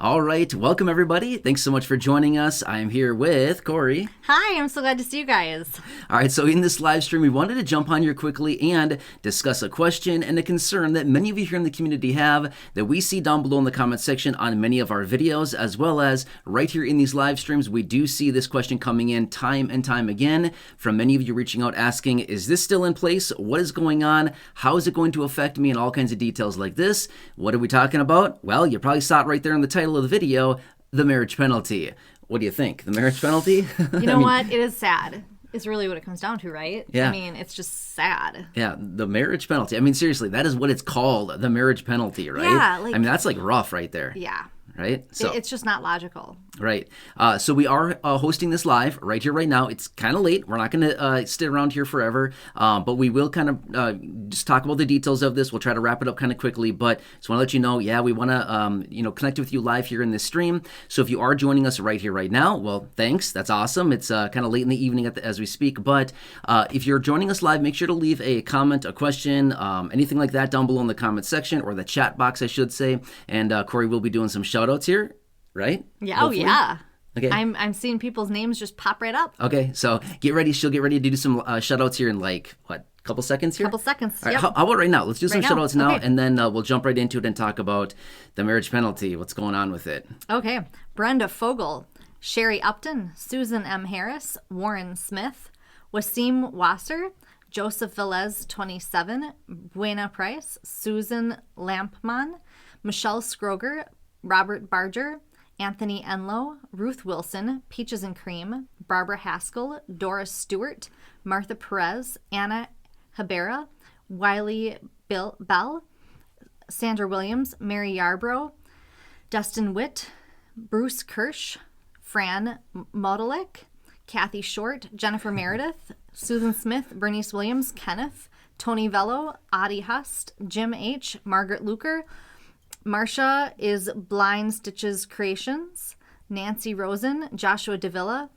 All right, welcome everybody. Thanks so much for joining us. I'm here with Corey. Hi, I'm so glad to see you guys. All right, so in this live stream, we wanted to jump on here quickly and discuss a question and a concern that many of you here in the community have that we see down below in the comment section on many of our videos, as well as right here in these live streams. We do see this question coming in time and time again from many of you reaching out asking, is this still in place? What is going on? How is it going to affect me? And all kinds of details like this. What are we talking about? Well, you probably saw it right there in the title of the video, the marriage penalty. What do you think? The marriage penalty? You know what? It is sad. It's really what it comes down to, right? Yeah. I mean, it's just sad. Yeah, the marriage penalty. I mean, seriously, that is what it's called, the marriage penalty, right? Yeah, I mean, that's like rough right there. Yeah. Right? So It's just not logical. Right. So we are hosting this live right here, right now. It's kind of late. We're not going to stay around here forever, but we will kind of just talk about the details of this. We'll try to wrap it up kind of quickly, but just want to let you know, yeah, we want to, connect with you live here in this stream. So if you are joining us right here, right now, well, thanks. That's awesome. It's kind of late in the evening as we speak, but if you're joining us live, make sure to leave a comment, a question, anything like that down below in the comment section or the chat box, I should say. And Corey will be doing some shout outs here. Right? Yeah. Hopefully. Oh, yeah. Okay. I'm seeing people's names just pop right up. Okay, so get ready. She'll get ready to do some shout-outs here in a couple seconds here? Couple seconds, All right, yep. how about right now? Let's do some Right now? shout-outs now, Okay. and then we'll jump right into it and talk about the marriage penalty, what's going on with it. Okay. Brenda Fogel, Sherry Upton, Susan M. Harris, Warren Smith, Wasim Wasser, Joseph Velez, 27, Buena Price, Susan Lampman, Michelle Scroger, Robert Barger, Anthony Enlow, Ruth Wilson, Peaches and Cream, Barbara Haskell, Doris Stewart, Martha Perez, Anna Habera, Wiley Bell, Sandra Williams, Mary Yarbrough, Dustin Witt, Bruce Kirsch, Fran Modelik, Kathy Short, Jennifer Meredith, Susan Smith, Bernice Williams, Kenneth, Tony Vello, Audie Hust, Jim H., Margaret Luker, Marsha is Blind Stitches Creations, Nancy Rosen, Joshua Davila,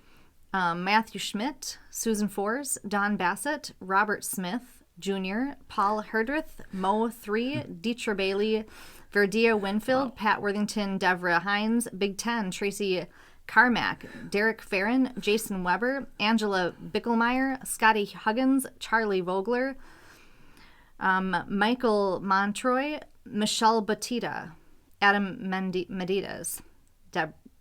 Matthew Schmidt, Susan Fors, Don Bassett, Robert Smith Jr., Paul Herdrith, Mo 3, Dietra Bailey, Verdia Winfield, Pat Worthington, Devra Hines, Big Ten, Tracy Carmack, Derek Farron, Jason Weber, Angela Bickelmeyer, Scotty Huggins, Charlie Vogler, Michael Montroy, Michelle Batita, Adam Medidas,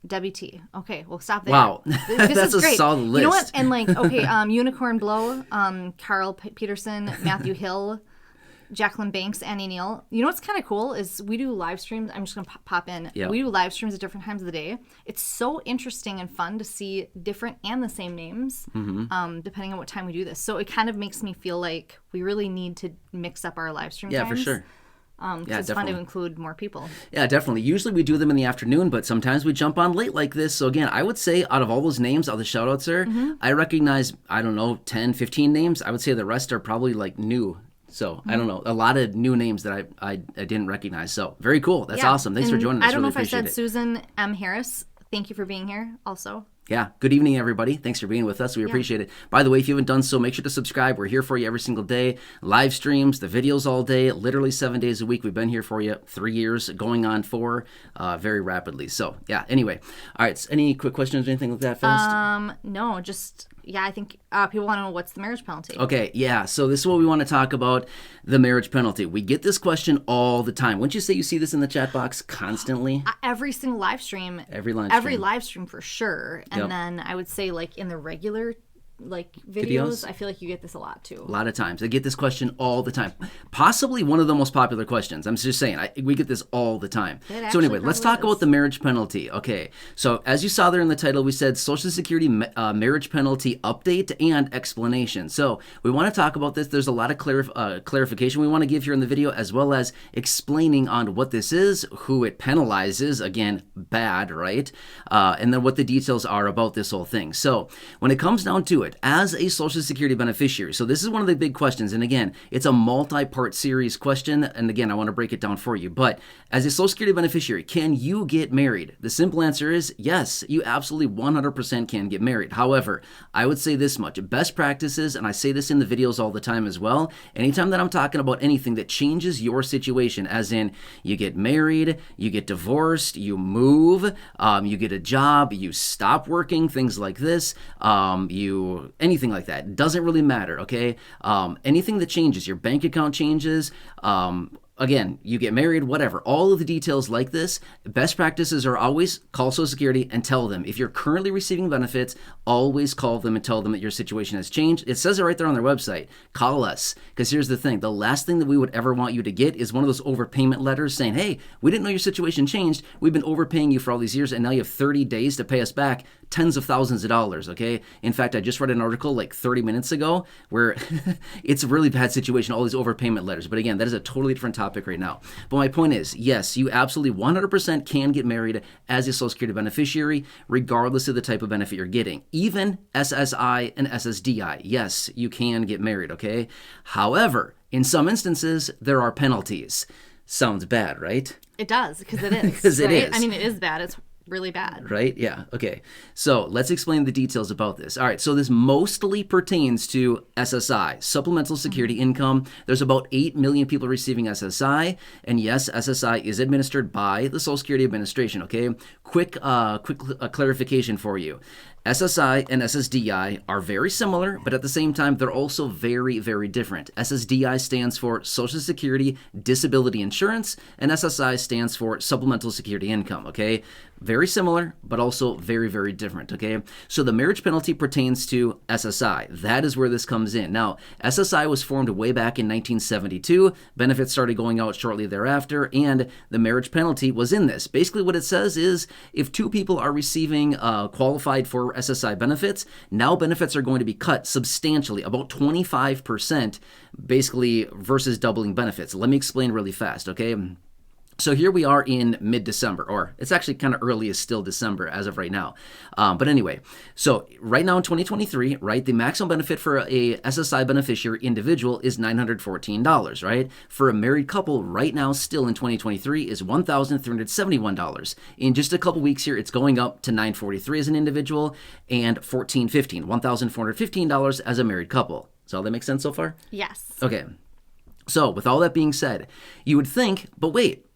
Debbie T. Okay, we'll stop there. Wow. This That's is great. a solid list. You know what? And Unicorn Blow, Carl Peterson, Matthew Hill, Jacqueline Banks, Annie Neal. You know what's kind of cool is we do live streams. I'm just going to pop in. Yeah. We do live streams at different times of the day. It's so interesting and fun to see different and the same names, depending on what time we do this. So it kind of makes me feel like we really need to mix up our live stream Yeah, times. for sure. It's fun to include more people. Yeah, definitely. Usually we do them in the afternoon, but sometimes we jump on late like this. So again, I would say out of all those names, all the shout-outs there, I recognize, 10, 15 names. I would say the rest are probably new. So I don't know, a lot of new names that I didn't recognize. So very cool. That's awesome. Thanks for joining us. I don't know really if I said it. Susan M. Harris. Thank you for being here also. Yeah. Good evening, everybody. Thanks for being with us. We appreciate it. By the way, if you haven't done so, make sure to subscribe. We're here for you every single day. Live streams, the videos all day, literally 7 days a week. We've been here for you 3 years, going on 4 very rapidly. So, yeah. Anyway. All right. So any quick questions or anything like that fast? No, just, I think people want to know what's the marriage penalty. Okay, yeah. So this is what we want to talk about, the marriage penalty. We get this question all the time. Wouldn't you say you see this in the chat box constantly? Every single live stream. Every live stream for sure. And then I would say in the regular videos, I feel like you get this a lot too. A lot of times. I get this question all the time. Possibly one of the most popular questions. I'm just saying, we get this all the time. So anyway, let's talk about the marriage penalty. Okay, so as you saw there in the title, we said Social Security marriage penalty update and explanation. So we want to talk about this. There's a lot of clarification we want to give here in the video, as well as explaining on what this is, who it penalizes, again, bad, right? And then what the details are about this whole thing. So when it comes down to it, it. As a Social Security beneficiary, so this is one of the big questions, and again, it's a multi-part series question, and again, I want to break it down for you, but as a Social Security beneficiary, can you get married? The simple answer is yes, you absolutely 100% can get married. However, I would say this much, best practices, and I say this in the videos all the time as well, anytime that I'm talking about anything that changes your situation, as in you get married, you get divorced, you move, you get a job, you stop working, things like this, anything like that, doesn't really matter, okay? Anything that changes, your bank account changes, again, you get married, whatever, all of the details like this, best practices are always call Social Security and tell them. If you're currently receiving benefits, always call them and tell them that your situation has changed. It says it right there on their website. Call us. Because here's the thing. The last thing that we would ever want you to get is one of those overpayment letters saying, hey, we didn't know your situation changed. We've been overpaying you for all these years, and now you have 30 days to pay us back tens of thousands of dollars, okay? In fact, I just read an article like 30 minutes ago where it's a really bad situation, all these overpayment letters. But again, that is a totally different topic right now. But my point is, yes, you absolutely 100% can get married as a Social Security beneficiary, regardless of the type of benefit you're getting. Even SSI and SSDI, yes, you can get married, okay? However, in some instances, there are penalties. Sounds bad, right? It does, because it is. Because right? it is. I mean, it is bad. It's really bad. Right? Yeah. Okay. So let's explain the details about this. All right. So this mostly pertains to SSI, supplemental security income. There's about 8 million people receiving SSI. And yes, SSI is administered by the Social Security Administration. Okay. Quick clarification for you. SSI and SSDI are very similar, but at the same time, they're also very, very different. SSDI stands for Social Security Disability Insurance, and SSI stands for Supplemental Security Income, okay? Very similar, but also very, very different, okay? So the marriage penalty pertains to SSI. That is where this comes in. Now, SSI was formed way back in 1972. Benefits started going out shortly thereafter, and the marriage penalty was in this. Basically, what it says is if two people are receiving qualified for SSI benefits, now benefits are going to be cut substantially, about 25%, basically, versus doubling benefits. Let me explain really fast, okay? So here we are in mid-December, or it's actually kind of early, is still December as of right now. But anyway, so right now in 2023, right, the maximum benefit for a SSI beneficiary individual is $914, right? For a married couple right now, still in 2023, is $1,371. In just a couple weeks here, it's going up to $943 as an individual and $1,415 as a married couple. Does all that make sense so far? Yes. Okay. So with all that being said, you would think, but wait,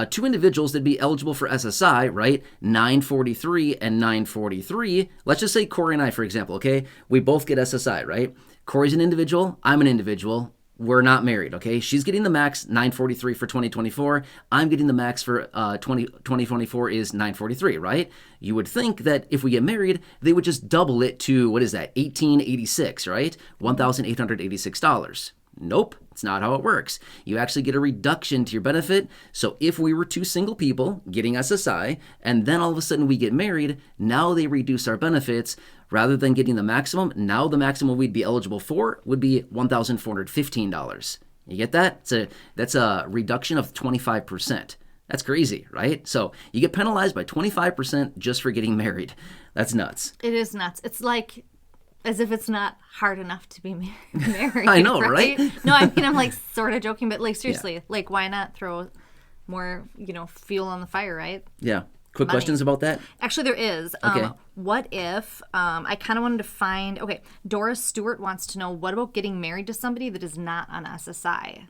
two individuals that'd be eligible for SSI, right? 943 and 943. Let's just say Corey and I, for example, okay? We both get SSI, right? Corey's an individual. I'm an individual. We're not married, okay? She's getting the max, 943 for 2024. I'm getting the max for 2024 is 943, right? You would think that if we get married, they would just double it to, what is that, 1886, right? $1,886. Nope, it's not how it works. You actually get a reduction to your benefit. So if we were two single people getting SSI, and then all of a sudden we get married, now they reduce our benefits. Rather than getting the maximum, now the maximum we'd be eligible for would be $1,415. You get that? That's a reduction of 25%. That's crazy, right? So you get penalized by 25% just for getting married. That's nuts. It is nuts. It's like as if it's not hard enough to be married. I know, right? No, I mean, I'm like sort of joking, but like seriously, like why not throw more, fuel on the fire, right? Yeah. Quick questions about that? Actually, there is. Okay. What if, I kind of wanted to find, Doris Stewart wants to know, what about getting married to somebody that is not on SSI?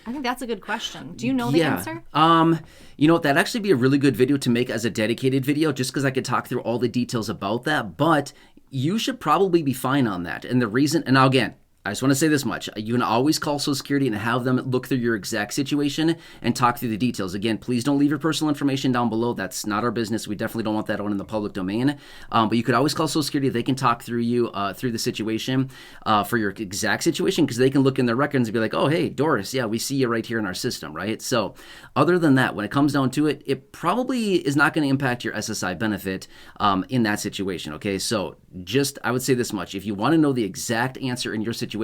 I think that's a good question. Do you know the answer? That'd actually be a really good video to make as a dedicated video, just because I could talk through all the details about that, but you should probably be fine on that. And the reason, and now again, I just want to say this much. You can always call Social Security and have them look through your exact situation and talk through the details. Again, please don't leave your personal information down below. That's not our business. We definitely don't want that out in the public domain. But you could always call Social Security. They can talk through you through the situation for your exact situation, because they can look in their records and be like, oh, hey, Doris, yeah, we see you right here in our system, right? So other than that, when it comes down to it, it probably is not going to impact your SSI benefit in that situation, okay? So I would say this much. If you want to know the exact answer in your situation,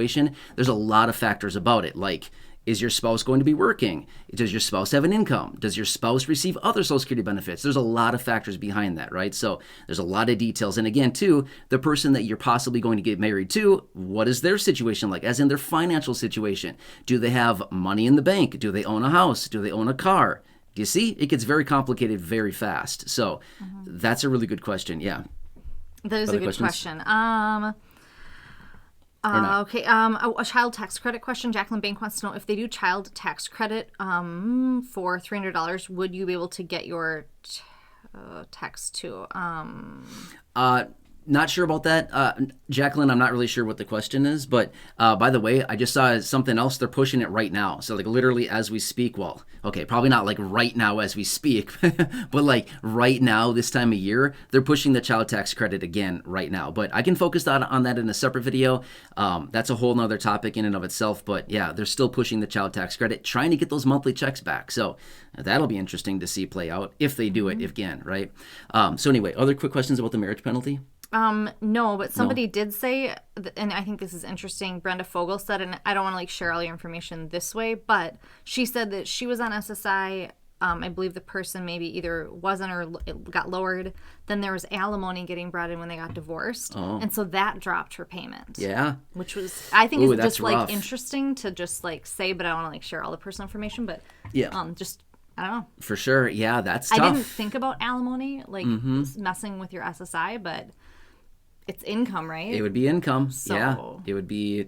there's a lot of factors about it, like Is your spouse going to be working? Does your spouse have an income? Does your spouse receive other Social Security benefits? There's a lot of factors behind that, right? So there's a lot of details. And again, too, the person that you're possibly going to get married to, what is their situation like? As in their financial situation. Do they have money in the bank? Do they own a house? Do they own a car? Do you see? It gets very complicated very fast. So that's a really good question. Yeah. That is Other a good questions? question. Okay. A child tax credit question. Jacqueline Bank wants to know if they do child tax credit for $300, would you be able to get your tax too? Not sure about that. Jacqueline, I'm not really sure what the question is, but by the way, I just saw something else. They're pushing it right now. So like literally as we speak, well, okay, probably not like right now as we speak, but like right now, this time of year, they're pushing the child tax credit again right now. But I can focus on that in a separate video. That's a whole nother topic in and of itself. But yeah, they're still pushing the child tax credit, trying to get those monthly checks back. So that'll be interesting to see play out if they do it again, right? So anyway, other quick questions about the marriage penalty? No, but somebody did say, and I think this is interesting, Brenda Fogel said, and I don't want to like share all your information this way, but she said that she was on SSI. I believe the person maybe either wasn't or it got lowered. Then there was alimony getting brought in when they got divorced. And so that dropped her payment. Yeah. Which was, I think Ooh, it's that's just like rough. interesting to just like say, but I don't want to like share all the personal information, but Yeah. just, I don't know. For sure. Yeah, that's tough. I didn't think about alimony, like messing with your SSI, but it's income, right? It would be income. Yeah. It would be,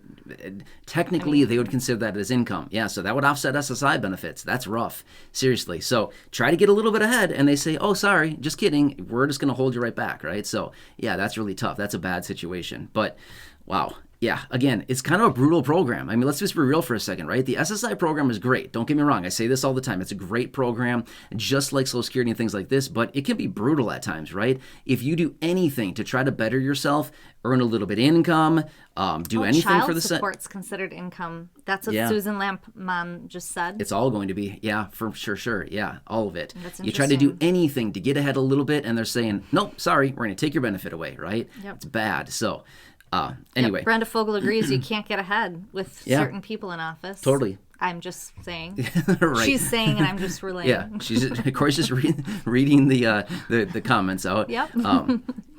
technically, they would consider that as income. Yeah. So that would offset SSI benefits. That's rough. Seriously. So try to get a little bit ahead and they say, oh, sorry, just kidding. We're just going to hold you right back. Right. So yeah, that's really tough. That's a bad situation. But wow. Yeah, again, it's kind of a brutal program. I mean, let's just be real for a second, right? The SSI program is great. Don't get me wrong. I say this all the time. It's a great program, just like Social Security and things like this, but it can be brutal at times, right? If you do anything to try to better yourself, earn a little bit of income, do anything for the child support's considered income. That's what Yeah. Susan Lampman just said. It's all going to be, yeah, for sure. Yeah, all of it. That's You try to do interesting. anything to get ahead a little bit, and they're saying, nope, sorry, we're going to take your benefit away, right? Yep. It's bad. So anyway. Brenda Fogel agrees you can't get ahead with Yeah. certain people in office. Totally. I'm just saying. Right. She's saying, and I'm just relaying. Yeah, she's of course just reading the comments out. Yep.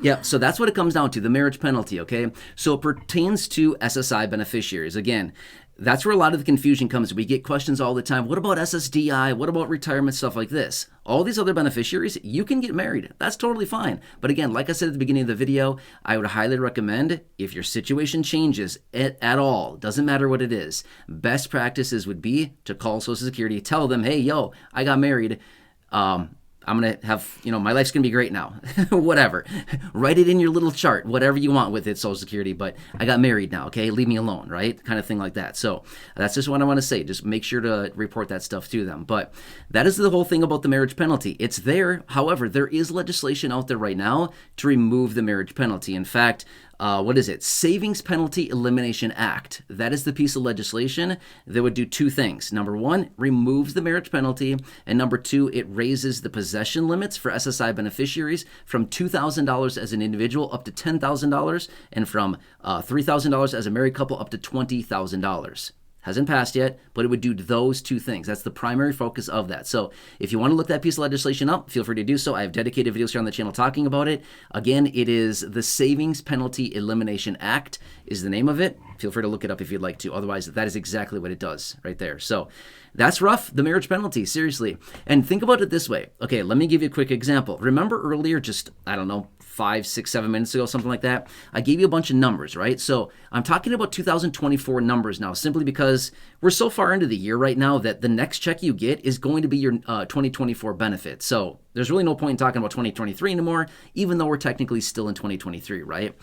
Yeah, so that's what it comes down to, the marriage penalty, okay? So it pertains to SSI beneficiaries. Again, that's where a lot of the confusion comes. We get questions all the time. What about SSDI? What about retirement, stuff like this? All these other beneficiaries, you can get married. That's totally fine. But again, like I said at the beginning of the video, I would highly recommend if your situation changes at all, doesn't matter what it is, best practices would be to call Social Security, tell them, hey, yo, I got married. I'm going to have, my life's going to be great now. Whatever. Write it in your little chart, whatever you want with it, Social Security, but I got married now, okay? Leave me alone, right? Kind of thing like that. So that's just what I want to say. Just make sure to report that stuff to them. But that is the whole thing about the marriage penalty. It's there. However, there is legislation out there right now to remove the marriage penalty. In fact, what is it? Savings Penalty Elimination Act. That is the piece of legislation that would do two things. Number one, removes the marriage penalty. And number two, it raises the possession limits for SSI beneficiaries from $2,000 as an individual up to $10,000 and from $3,000 as a married couple up to $20,000. Hasn't passed yet, but it would do those two things. That's the primary focus of that. So if you want to look that piece of legislation up, feel free to do so. I have dedicated videos here on the channel talking about it. Again, it is the Savings Penalty Elimination Act is the name of it. Feel free to look it up if you'd like to. Otherwise, that is exactly what it does right there. So that's rough, the marriage penalty, seriously. And think about it this way. Okay, let me give you a quick example. Remember earlier, just, 5, 6, 7 minutes ago, something like that, I gave you a bunch of numbers, right? So I'm talking about 2024 numbers now, simply because we're so far into the year right now that the next check you get is going to be your 2024 benefit. So there's really no point in talking about 2023 anymore, even though we're technically still in 2023, right?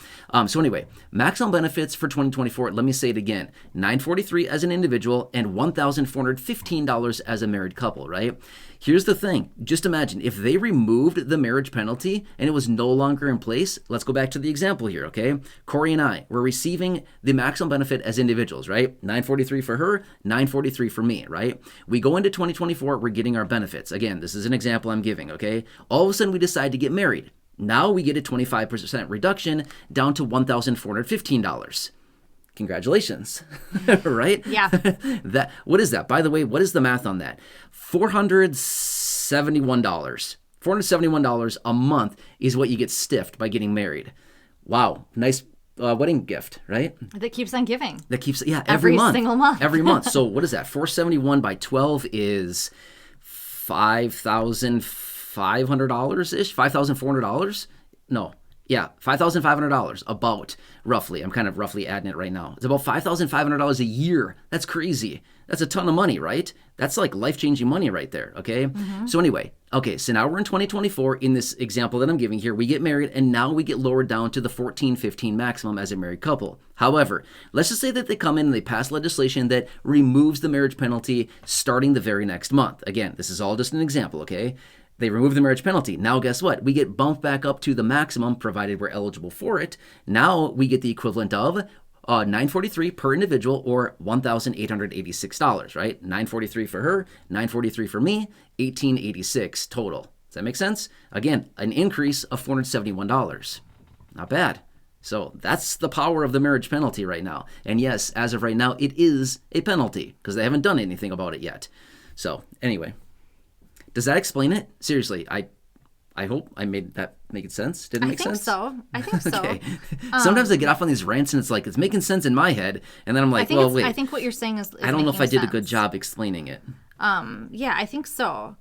So anyway, maximum benefits for 2024, let me say it again, $943 as an individual and $1,415 as a married couple, right? Here's the thing. Just imagine if they removed the marriage penalty and it was no longer in place. Let's go back to the example here, okay? Corey and I were receiving the maximum benefit as individuals, right? $943 for her, $943 for me, right? We go into 2024, we're getting our benefits. Again, this is an example I'm giving, okay? All of a sudden we decide to get married. Now we get a 25% reduction down to $1,415. Congratulations, right? Yeah. What is that? By the way, what is the math on that? $471. $471 a month is what you get stiffed by getting married. Wow, nice wedding gift, right? That keeps on giving. That keeps, yeah, Every month. single month. Every month. So what is that? 471 by 12 is $5,500-ish? $5,400? No. Yeah, $5,500 about, roughly. I'm kind of roughly adding it right now. It's about $5,500 a year. That's crazy. That's a ton of money, right? That's like life-changing money right there, okay? So anyway, okay, so now we're in 2024. In this example that I'm giving here, we get married, and now we get lowered down to the 14-15 maximum as a married couple. However, let's just say that they come in and they pass legislation that removes the marriage penalty starting the very next month. Again, this is all just an example, okay? They remove the marriage penalty. Now, guess what? We get bumped back up to the maximum, provided we're eligible for it. Now we get the equivalent of $943 per individual, or $1,886, right? $943 for her, $943 for me, $1,886 total. Does that make sense? Again, an increase of $471. Not bad. So that's the power of the marriage penalty right now. And yes, as of right now, it is a penalty because they haven't done anything about it yet. So anyway. Does that explain it? Seriously, I hope I made that make sense. Did it make sense? I think so. Okay. Sometimes I get off on these rants and it's like, it's making sense in my head. And then I'm like, well, wait. I think what you're saying is I don't know if I did sense. a good job explaining it. Yeah, I think so.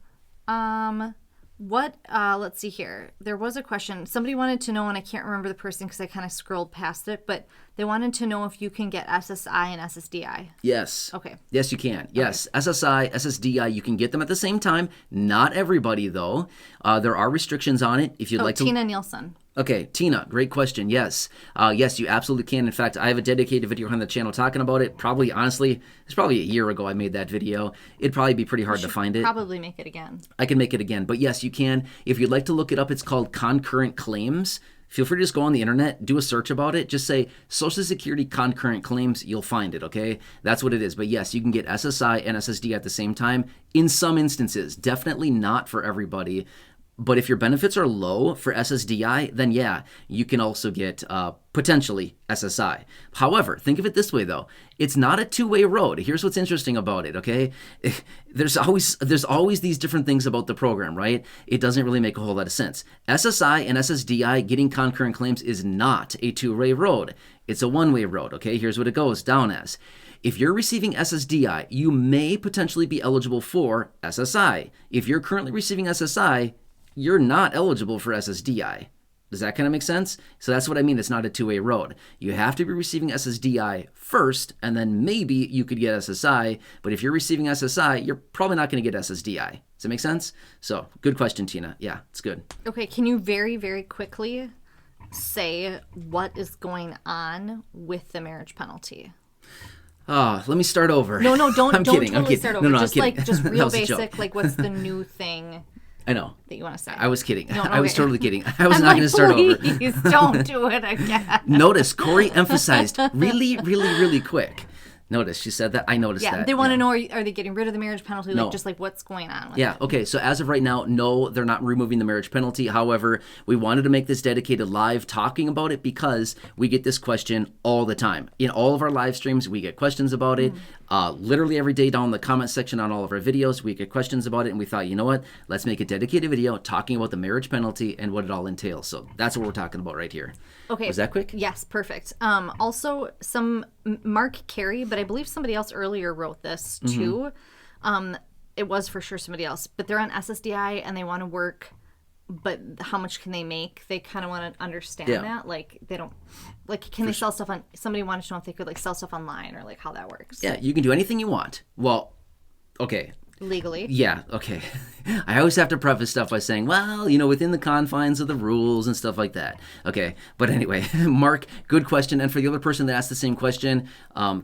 Let's see here. There was a question. Somebody wanted to know, and I can't remember the person because I kind of scrolled past it, but they wanted to know if you can get SSI and SSDI. Yes. Okay. Yes, you can. Yes. Okay. SSI, SSDI, you can get them at the same time. Not everybody, though. There are restrictions on it. If you'd like to. Tina Nielsen. Okay, Tina, great question. Yes. Yes, you absolutely can. In fact, I have a dedicated video on the channel talking about it. Probably, honestly, it's probably a year ago I made that video. It'd probably be pretty hard to find it. Probably make it again. I can make it again. But yes, you can. If you'd like to look it up, it's called concurrent claims. Feel free to just go on the internet, do a search about it. Just say Social Security concurrent claims. You'll find it, okay? That's what it is. But yes, you can get SSI and SSD at the same time in some instances. Definitely not for everybody. But if your benefits are low for SSDI, then yeah, you can also get potentially SSI. However, think of it this way though. It's not a two-way road. Here's what's interesting about it, okay? There's always these different things about the program, right? It doesn't really make a whole lot of sense. SSI and SSDI getting concurrent claims is not a two-way road. It's a one-way road, okay? Here's what it goes down as. If you're receiving SSDI, you may potentially be eligible for SSI. If you're currently receiving SSI, you're not eligible for SSDI. Does that kind of make sense? So that's what I mean. It's not a two-way road. You have to be receiving SSDI first, and then maybe you could get SSI. But if you're receiving SSI, you're probably not going to get SSDI. Does that make sense? So good question, Tina. Yeah, it's good. Okay, can you very, very quickly say what is going on with the marriage penalty? Oh, let me start over. No, don't I'm kidding. totally start over. No, just I'm kidding. just real basic, like what's the new thing? I know. That you want to say. I was kidding. No, I was totally kidding. I I'm was not going to start over. Please don't do it again. Notice Corey emphasized really, really, really quick. Notice she said that. I noticed that. Yeah, they want to know, are they getting rid of the marriage penalty? No. Like, just like what's going on with Yeah, it? okay. So as of right now, no, they're not removing the marriage penalty. However, we wanted to make this dedicated live talking about it because we get this question all the time. In all of our live streams, we get questions about it. Literally every day down in the comment section on all of our videos, we get questions about it. And we thought, you know what? Let's make a dedicated video talking about the marriage penalty and what it all entails. So that's what we're talking about right here. Okay. Was that quick? Yes, perfect. Also, Mark Carey, but I believe somebody else earlier wrote this too. It was for sure somebody else, but they're on SSDI and they want to work, but how much can they make? They kind of want to understand that. Like, they don't, like, can they sell stuff on, somebody wanted to know if they could, like, sell stuff online or, like, how that works. Yeah, you can do anything you want. Well, okay. Legally. Yeah, okay. I always have to preface stuff by saying, well, you know, within the confines of the rules and stuff like that. Okay, but anyway, Mark, good question. And for the other person that asked the same question,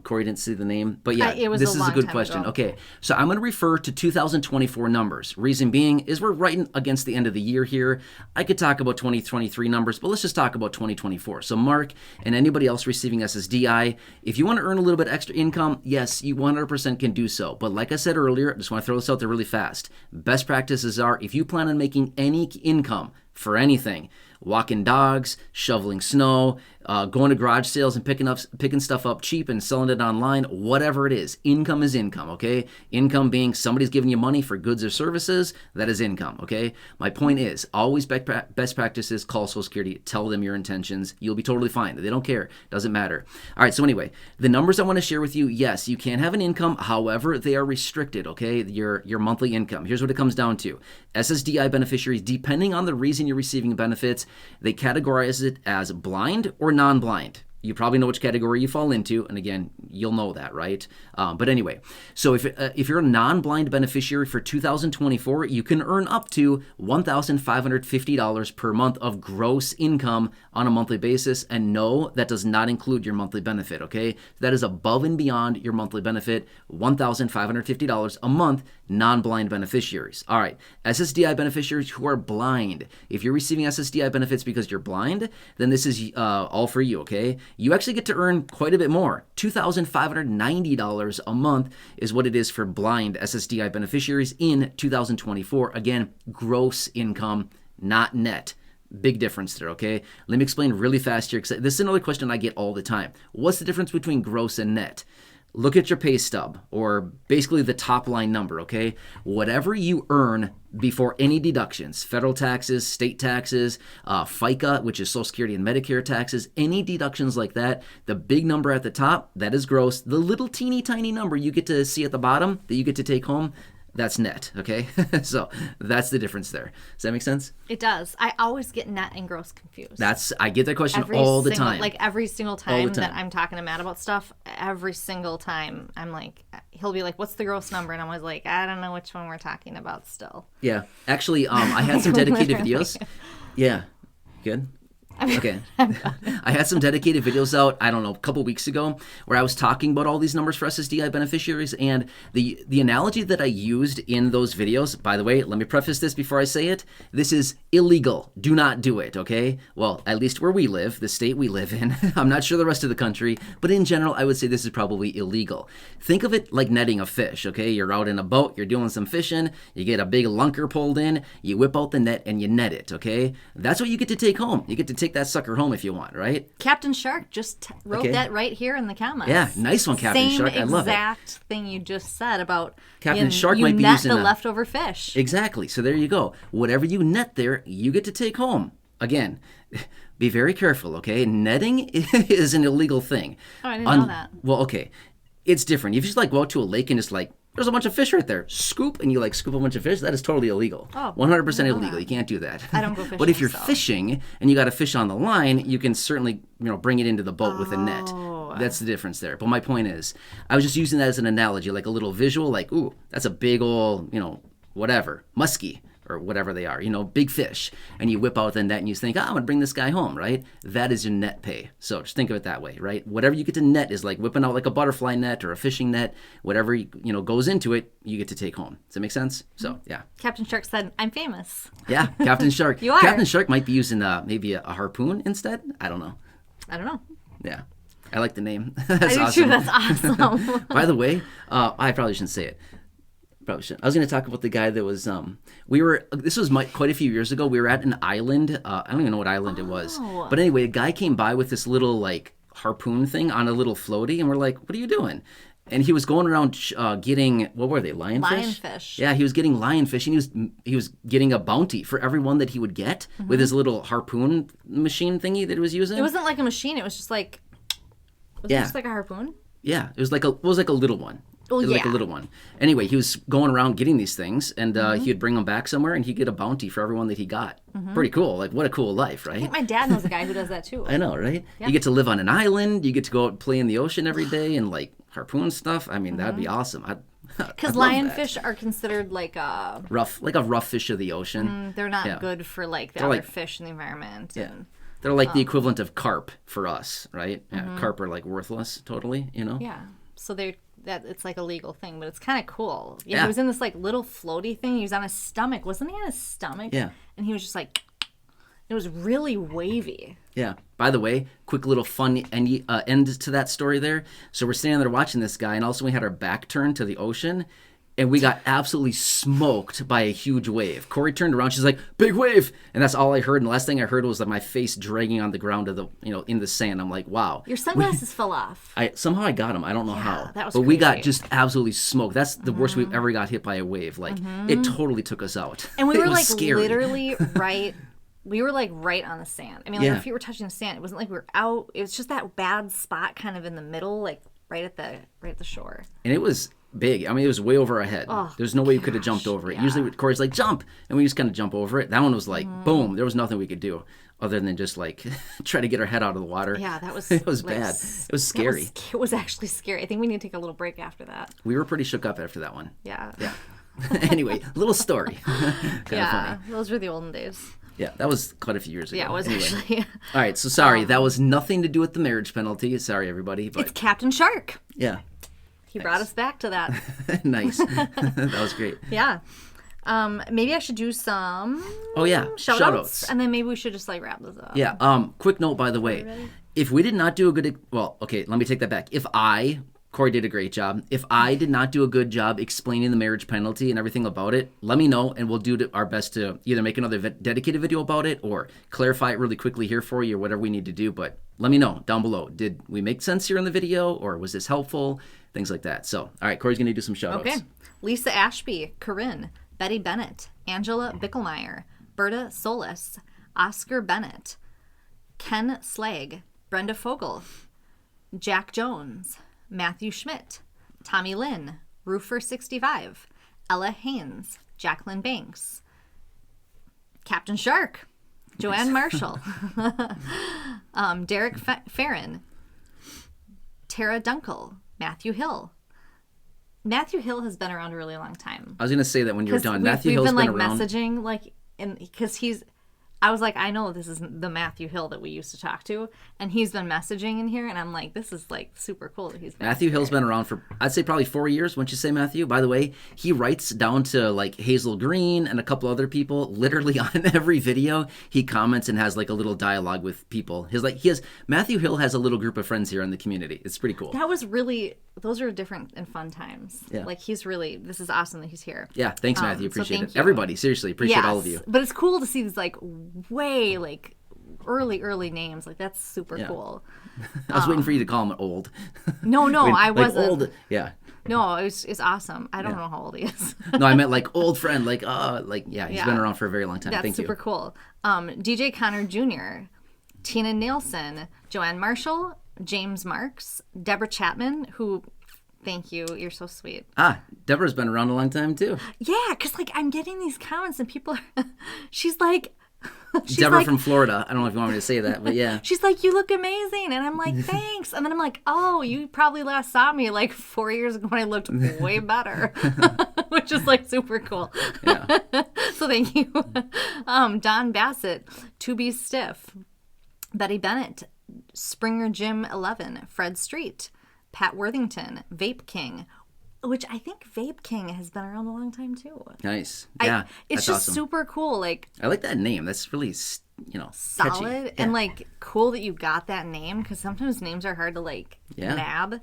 Corey didn't see the name, but yeah, this is a good question. Ago. Okay, so I'm going to refer to 2024 numbers. Reason being is we're right against the end of the year here. I could talk about 2023 numbers, but let's just talk about 2024. So Mark and anybody else receiving SSDI, if you want to earn a little bit extra income, yes, you 100% can do so. But like I said earlier, I just want to throw this out there really fast. Best practices are if you plan on making any income for anything. Walking dogs, shoveling snow, going to garage sales and picking stuff up cheap and selling it online, whatever it is. Income is income, okay? Income being somebody's giving you money for goods or services, that is income, okay? My point is, always best practices, call Social Security, tell them your intentions. You'll be totally fine. They don't care. Doesn't matter. All right, so anyway, the numbers I want to share with you, yes, you can have an income. However, they are restricted, okay? Your monthly income. Here's what it comes down to. SSDI beneficiaries, depending on the reason you're receiving benefits, they categorize it as blind or non-blind. You probably know which category you fall into, and again, you'll know that, right? But anyway, so if you're a non-blind beneficiary for 2024, you can earn up to $1,550 per month of gross income on a monthly basis, and no, that does not include your monthly benefit, okay? That is above and beyond your monthly benefit, $1,550 a month, non-blind beneficiaries. All right, SSDI beneficiaries who are blind. If you're receiving SSDI benefits because you're blind, then this is all for you, okay? You actually get to earn quite a bit more. $2,590 a month is what it is for blind SSDI beneficiaries in 2024. Again, gross income, not net. Big difference there, okay? Let me explain really fast here, because this is another question I get all the time. What's the difference between gross and net? Look at your pay stub, or basically the top line number, okay? Whatever you earn before any deductions, federal taxes, state taxes, FICA, which is Social Security and Medicare taxes, any deductions like that, the big number at the top, that is gross. The little teeny tiny number you get to see at the bottom that you get to take home, that's net, okay? So that's the difference there. Does that make sense? It does. I always get net and gross confused. I get that question all the time. Like every single time that I'm talking to Matt about stuff, every single time I'm like, he'll be like, what's the gross number? And I'm always like, I don't know which one we're talking about still. Yeah. Actually, I had some dedicated videos. Yeah. Good. Okay. I had some dedicated videos out, I don't know, a couple weeks ago, where I was talking about all these numbers for SSDI beneficiaries, and the analogy that I used in those videos, by the way, let me preface this before I say it, this is illegal. Do not do it, okay? Well, at least where we live, the state we live in. I'm not sure the rest of the country, but in general, I would say this is probably illegal. Think of it like netting a fish, okay? You're out in a boat, you're doing some fishing, you get a big lunker pulled in, you whip out the net and you net it, okay? That's what you get to take home. You get to take that sucker home if you want, right? Captain Shark just wrote that right here in the comments. Yeah, nice one, Captain Shark. I love it. Same exact thing you just said about Captain Shark might be net using the leftover fish. Exactly. So there you go. Whatever you net there, you get to take home. Again, be very careful, okay? Netting is an illegal thing. Oh, I didn't know that. Well, okay. It's different. If you just go out to a lake and just there's a bunch of fish right there. Scoop, and you scoop a bunch of fish. That is totally illegal. Oh, 100% illegal. You can't do that. I don't go fishing. But if you're fishing and you got a fish on the line, you can certainly bring it into the boat with a net. That's the difference there. But my point is, I was just using that as an analogy, like a little visual, ooh, that's a big old, whatever, muskie. Or whatever they are, big fish, and you whip out the net and you think, I'm going to bring this guy home, right? That is your net pay. So just think of it that way, right? Whatever you get to net is like whipping out like a butterfly net or a fishing net, whatever, goes into it, you get to take home. Does that make sense? So, yeah. Captain Shark said, I'm famous. Yeah, Captain Shark. You are. Captain Shark might be using maybe a harpoon instead. I don't know. Yeah. I like the name. That's awesome. That's awesome. By the way, I probably shouldn't say it. I was going to talk about the guy that was, this was quite a few years ago. We were at an island. I don't even know what island it was. But anyway, a guy came by with this little harpoon thing on a little floaty. And we're like, what are you doing? And he was going around getting, what were they, lionfish? Lionfish. Yeah, he was getting lionfish. And he was getting a bounty for every one that he would get with his little harpoon machine thingy that he was using. It wasn't like a machine. It was just it just like a harpoon? Yeah, it was like a little one. Well, like a little one. Anyway, he was going around getting these things, and he would bring them back somewhere, and he'd get a bounty for everyone that he got. Pretty cool. What a cool life, right? I think my dad knows a guy who does that too. I know, right? Yeah. You get to live on an island. You get to go out and play in the ocean every day and harpoon stuff. I mean, that'd be awesome. Because lionfish are considered like a rough fish of the ocean. They're not good for the other fish in the environment. Yeah. They're like the equivalent of carp for us, right? Yeah, carp are worthless, totally. Yeah. So it's like a legal thing, but it's kind of cool. Yeah, he was in this little floaty thing. He was on his stomach. Wasn't he on his stomach? Yeah. And he was just it was really wavy. Yeah. By the way, quick little fun end to that story there. So we're standing there watching this guy, and also we had our back turned to the ocean, and we got absolutely smoked by a huge wave. Corey turned around. She's like, "Big wave!" And that's all I heard. And the last thing I heard was like my face dragging on the ground of the, in the sand. I'm like, "Wow." Your sunglasses fell off. Somehow I got them. I don't know how. That was but we got crazy. just absolutely smoked. That's the worst we've ever got hit by a wave. Like it totally took us out. And we It were was like scary. literally right. We were like right on the sand. I mean, like Yeah. our feet were touching the sand. It wasn't like we were out. It was just that bad spot kind of in the middle, like right at the shore. And it was big. I mean, it was way over our head. Oh, There's no way you could have jumped over it. yeah. Usually Corey's like, "Jump," and we just kind of jump over it. That one was like, boom. There was nothing we could do other than just like try to get our head out of the water. Yeah, that was it was like, bad. It was scary. It was actually scary. I think we need to take a little break after that. We were pretty shook up after that one. Yeah. Yeah. Anyway, little story. Kind of funny. Those were the olden days. Yeah, that was quite a few years ago. Yeah, it was Anyway. actually. All right, so sorry. That was nothing to do with the marriage penalty. Sorry, everybody. But It's Captain Shark. yeah, He brought us back to that. nice. That was great. Yeah. Maybe I should do some Oh, yeah. shout outs, and then maybe we should just like wrap this up. Yeah. Quick note, by the way. If we did not do a good... Well, okay, let me take that back. Corey did a great job. If I did not do a good job explaining the marriage penalty and everything about it, let me know, and we'll do our best to either make another dedicated video about it or clarify it really quickly here for you or whatever we need to do. But let me know down below. Did we make sense here in the video, or was this helpful? Things like that. So, all right, Corey's going to do some shout-outs. Okay. Lisa Ashby, Corinne, Betty Bennett, Angela Bickelmeyer, Berta Solis, Oscar Bennett, Ken Slag, Brenda Fogel, Jack Jones, Matthew Schmidt, Tommy Lynn, Roofer65, Ella Haynes, Jacqueline Banks, Captain Shark, Joanne Marshall, Derek Farron, Tara Dunkel, Matthew Hill. Matthew Hill has been around a really long time. I was going to say that when you're done. Matthew We've Hill's been like around. messaging like, and because I was like, I know this is the Matthew Hill that we used to talk to, and he's been messaging in here, and I'm like, this is like super cool that he's been Matthew Hill's been around for, I'd say probably 4 years. Wouldn't you say, Matthew? By the way, he writes down to like Hazel Green and a couple other people. Literally on every video, he comments and has like a little dialogue with people. Matthew Hill has a little group of friends here in the community. It's pretty cool. That was really, those are different and fun times. Yeah. Like this is awesome that he's here. Yeah, thanks, Matthew. so Appreciate thank it. you. Everybody, seriously, appreciate all of you. But it's cool to see these like way like early names. Like that's super cool. I was waiting for you to call him old. No, I like wasn't. Old, yeah. No, it's awesome. I don't know how old he is. No, I meant like old friend. He's been around for a very long time. That's Thank super you. cool. DJ Connor Jr., Tina Nielsen, Joanne Marshall, James Marks, Deborah Chapman, who, thank you, you're so sweet. Deborah's been around a long time too. Yeah, because like I'm getting these comments and people are, she's like, Deborah from Florida. I don't know if you want me to say that, but yeah. She's like, you look amazing. And I'm like, thanks. And then I'm like, oh, you probably last saw me like 4 years ago when I looked way better, which is like super cool. Yeah. So thank you. Don Bassett, To Be Stiff, Betty Bennett, Springer Jim 11, Fred Street, Pat Worthington, Vape King, which I think Vape King has been around a long time too. Nice. Yeah. It's that's just awesome. super cool. Like, I like that name. That's really, solid catchy. and Yeah. like cool that you got that name because sometimes names are hard to like nab.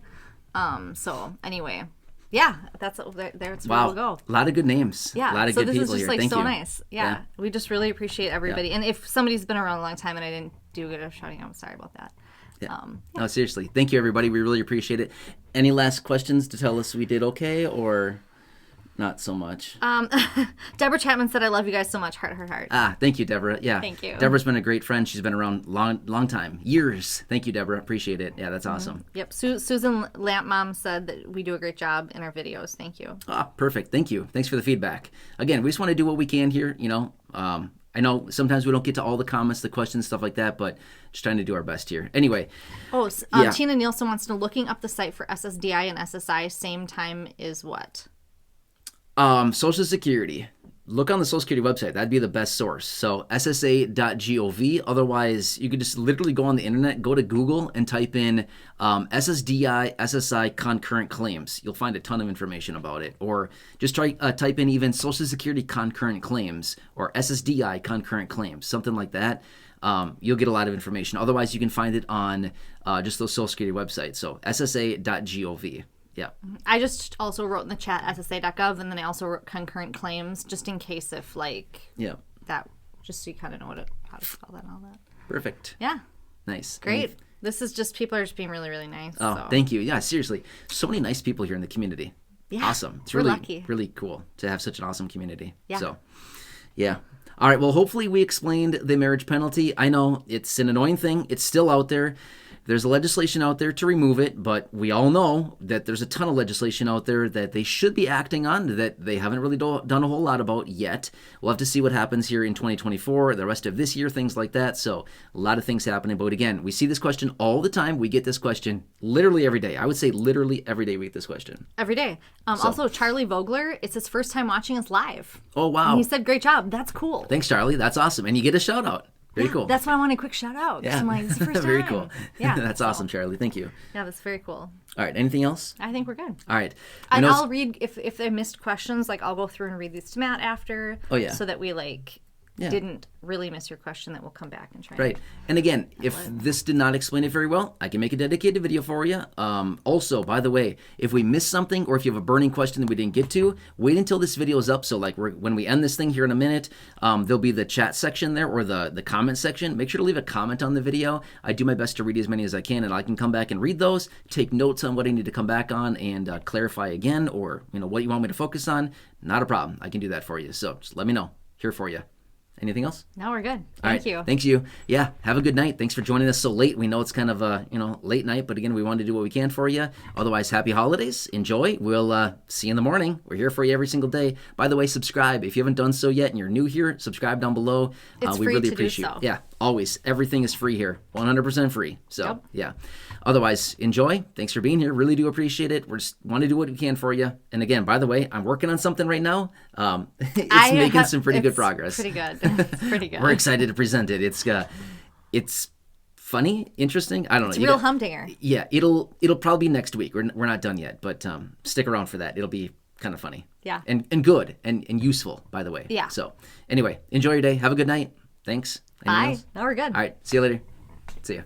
So anyway, yeah, that's where Wow. we'll go. A lot of good names. Yeah, A lot of so good this people is just here. like Thank so you. nice. Yeah, we just really appreciate everybody. And if somebody's been around a long time and I didn't do good at shouting out, I'm sorry about that. Yeah. No, seriously. Thank you, everybody. We really appreciate it. Any last questions to tell us we did okay or not so much? Deborah Chapman said, "I love you guys so much." Heart, heart, heart. Thank you, Deborah. Yeah. Thank you. Deborah's been a great friend. She's been around long time. Years. Thank you, Deborah. Appreciate it. Yeah, that's awesome. Yep. Susan Lamp Mom said that we do a great job in our videos. Thank you. Perfect. Thank you. Thanks for the feedback. Again, we just want to do what we can here. I know sometimes we don't get to all the comments, the questions, stuff like that, but just trying to do our best here. Anyway. Tina Nielsen wants to know, looking up the site for SSDI and SSI same time is what? Social Security. Look on the Social Security website. That'd be the best source. So ssa.gov. Otherwise, you could just literally go on the internet, go to Google, and type in SSDI, SSI concurrent claims. You'll find a ton of information about it. Or just type in even Social Security concurrent claims or SSDI concurrent claims, something like that. You'll get a lot of information. Otherwise, you can find it on just those Social Security websites. So ssa.gov. Yeah. I just also wrote in the chat SSA.gov, and then I also wrote concurrent claims just in case if Yeah. that, just so you kind of know how to spell that and all that. Perfect. Yeah. Nice. Great. This is just, people are just being really, really nice. Oh, so. thank you. Yeah, seriously. So many nice people here in the community. Yeah, Awesome. It's we're really, lucky. really cool to have such an awesome community. Yeah. So, yeah. All right. Well, hopefully we explained the marriage penalty. I know it's an annoying thing. It's still out there. There's a legislation out there to remove it, but we all know that there's a ton of legislation out there that they should be acting on that they haven't really done a whole lot about yet. We'll have to see what happens here in 2024, the rest of this year, things like that. So a lot of things happening. But again, we see this question all the time. We get this question literally every day. I would say literally every day we get this question. Every day. Also, Charlie Vogler, it's his first time watching us live. Oh, wow. And he said, great job. That's cool. Thanks, Charlie. That's awesome. And you get a shout out. Very cool. That's why I want a quick shout out. Yeah. I'm like, it's the first time. Very cool. Yeah. That's awesome, Charlie. Thank you. Yeah, that's very cool. All right. Anything else? I think we're good. All right. And I'll read, if I missed questions, like I'll go through and read these to Matt after. Oh, yeah. So that we didn't really miss your question, that we'll come back and try. Right. And again, if this did not explain it very well, I can make a dedicated video for you. Also, by the way, if we missed something or if you have a burning question that we didn't get to, wait until this video is up. So like when we end this thing here in a minute, there'll be the chat section there or the comment section. Make sure to leave a comment on the video. I do my best to read as many as I can, and I can come back and read those, take notes on what I need to come back on and clarify again, or what you want me to focus on. Not a problem. I can do that for you. So just let me know. Here for you. Anything else? No, we're good. Thank you. Thanks you. Yeah, have a good night. Thanks for joining us so late. We know it's kind of a, late night, but again, we wanted to do what we can for you. Otherwise, happy holidays. Enjoy. We'll see you in the morning. We're here for you every single day. By the way, subscribe. If you haven't done so yet and you're new here, subscribe down below. It's we free really to appreciate do so. Yeah, always. Everything is free here. 100% free. So, Yep. yeah. Otherwise, enjoy. Thanks for being here. Really do appreciate it. We just want to do what we can for you. And again, by the way, I'm working on something right now. It's making some pretty good progress. Pretty good. It's pretty good. We're excited to present it. It's funny, interesting. I don't know. It's a real humdinger. Yeah, it'll probably be next week. We're not done yet, but stick around for that. It'll be kind of funny. Yeah. And good and useful, by the way. Yeah. So anyway, enjoy your day. Have a good night. Thanks. Anything Bye. else? No, we're good. All right. See you later. See ya.